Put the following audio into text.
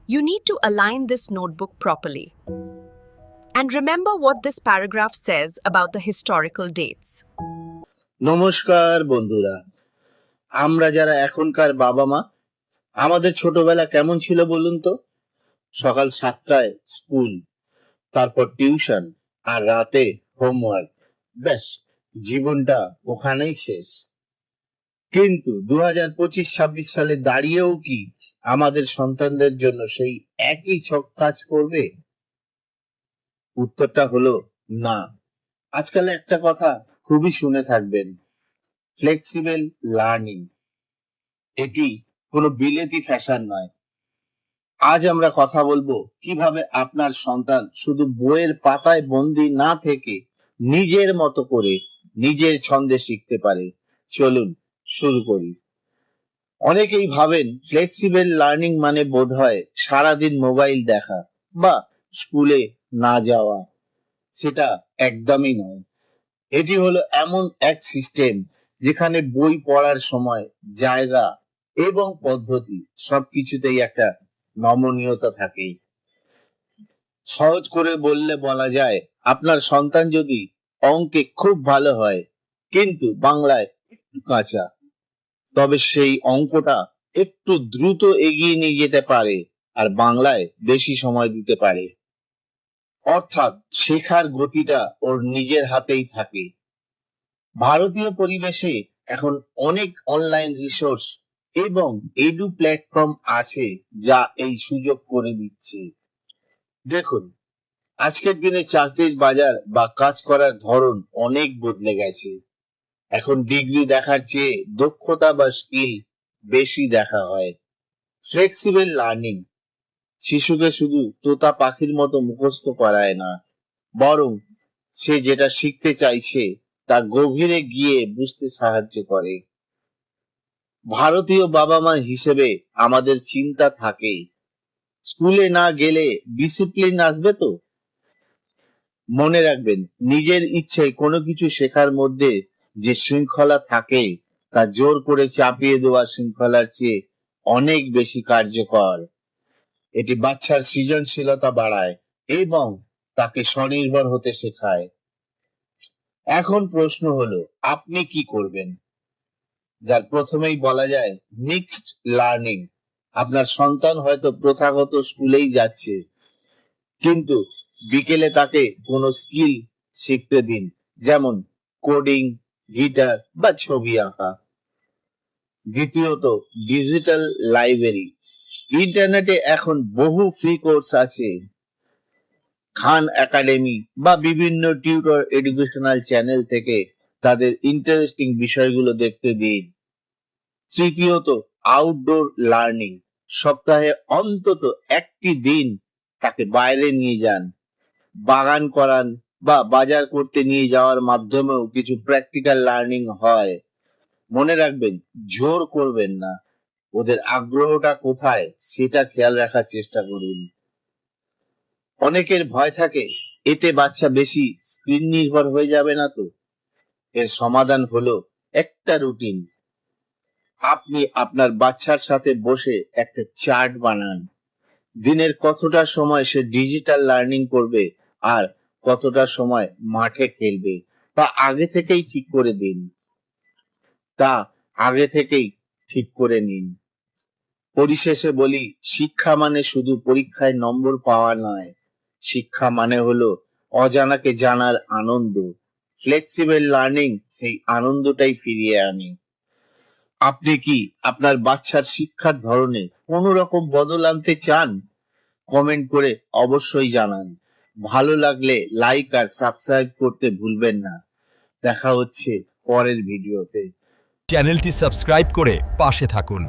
You need to align this notebook properly. And remember what this paragraph says about the historical dates. নমস্কার বন্ধুরা, আমরা যারা এখনকার বাবা মা, আমাদের ছোটবেলা কেমন ছিল বলুন তো? সকাল 7টায় স্কুল, তারপর টিউশন, আর রাতে হোমওয়ার্ক। ব্যাস, জীবনটা ওখানেই শেষ। কিন্তু 2025-26 সালে দাঁড়িয়েও কি আমাদের সন্তানদের জন্য সেই একই কাজ করবে? উত্তরটা হলো না। আজকাল একটা কথা খুবই শুনে থাকবেন, ফ্লেক্সিবল লার্নিং। এটি কোনো বিলেতি ফ্যাশন নয়। আজ আমরা কথা বলবো কিভাবে আপনার সন্তান শুধু বইয়ের পাতায় বন্দি না থেকে নিজের মতো করে নিজের ছন্দে শিখতে পারে। চলুন শুরু করি। অনেকেই ভাবেন ফ্লেক্সিবল লার্নিং মানে বোধহয় সারাদিন মোবাইল দেখা বা স্কুলে না যাওয়া। সেটা একদমই নয়। এটি হলো এমন এক সিস্টেম যেখানে বই পড়ার সময়, জায়গা এবং পদ্ধতি সবকিছুতেই একটা নমনীয়তা থাকে। সহজ করে বললে বলা যায়, আপনার সন্তান যদি অঙ্কে খুব ভালো হয় কিন্তু বাংলায় একটু কাঁচা, তবে সেই অঙ্কটা একটু দ্রুত এগিয়ে নিয়ে যেতে পারে আর বাংলায় বেশি সময় দিতে পারে। অর্থাৎ শেখার গতিটা ওর নিজের হাতেই থাকে। ভারতীয় পরিবেশে এখন অনেক অনলাইন রিসোর্স এবং এডু প্ল্যাটফর্ম আছে যা এই সুযোগ করে দিচ্ছে। দেখুন, আজকের দিনে চাকরির বাজার বা কাজ করার ধরন অনেক বদলে গেছে। এখন ডিগ্রি দেখার চেয়ে দক্ষতা বা স্কিল বেশি দেখা হয়। ফ্লেক্সিবল লার্নিং শিশুকে শুধু তোতা পাখির মতো মুখস্থ করায় না, বরং সে যেটা শিখতে চাইছে তা গভীরে গিয়ে বুঝতে সাহায্য করে। ভারতীয় বাবা মা হিসেবে আমাদের চিন্তা থাকে, স্কুলে না গেলে ডিসিপ্লিন আসবে তো? মনে রাখবেন, নিজের ইচ্ছে কোনো কিছু শেখার মধ্যে যে শৃঙ্খলা থাকে তা জোর করে চাপিয়ে দেওয়া শৃঙ্খলার চেয়ে অনেক বেশি কার্যকর। এটি বাচ্চার সৃজনশীলতা বাড়ায় এবং তাকে স্বনির্ভর হতে শেখায়। এখন প্রশ্ন হলো, আপনি কি করবেন? যার প্রথমেই বলা যায় মিক্সড লার্নিং। আপনার সন্তান হয়তো প্রথাগত স্কুলেই যাচ্ছে, কিন্তু বিকেলে তাকে কোনো স্কিল শিখতে দিন, যেমন কোডিং, গিটার বা ছবি আঁকা। দ্বিতীয়ত, ডিজিটাল লাইব্রেরি। ইন্টারনেটে এখন বহু ফ্রি কোর্স আছে। খান একাডেমি বা বিভিন্ন টিউটর এডুকেশনাল চ্যানেল থেকে তাদের ইন্টারেস্টিং বিষয়গুলো দেখতে দিন। তৃতীয়ত, আউটডোর লার্নিং। সপ্তাহে অন্তত একটি দিন তাকে বাইরে নিয়ে যান, বাগান করান বা বাজার করতে নিয়ে যাওয়ার মাধ্যমেও কিছু প্র্যাকটিক্যাল লার্নিং হয়। মনে রাখবেন, জোর করবেন না, ওদের আগ্রহটা কোথায় সেটা খেয়াল রাখার চেষ্টা করুন। অনেকের ভয় থাকে, এতে বাচ্চা বেশি স্ক্রিন নির্ভর হয়ে যাবে না তো? এর সমাধান হলো একটা রুটিন। আপনি আপনার বাচ্চার সাথে বসে একটা চার্ট বানান। দিনের কতটা সময় সে ডিজিটাল লার্নিং করবে আর কতটা সময় মাঠে খেলবে তা আগে থেকেই ঠিক করে নিন। পরিশেষে বলি, শিক্ষা মানে শুধু পরীক্ষায় নম্বর পাওয়া নয়, শিক্ষা মানে হলো অজানাকে জানার আনন্দ। ফ্লেক্সিবল লার্নিং সেই আনন্দটাই ফিরিয়ে আনে। আপনি কি আপনার বাচ্চার শিক্ষার ধরনে কোনো রকম বদল আনতে চান? কমেন্ট করে অবশ্যই জানান। ভালো লাগলে লাইক আর সাবস্ক্রাইব করতে ভুলবেন না। দেখা হচ্ছে পরের ভিডিওতে। চ্যানেলটি সাবস্ক্রাইব করে পাশে থাকুন।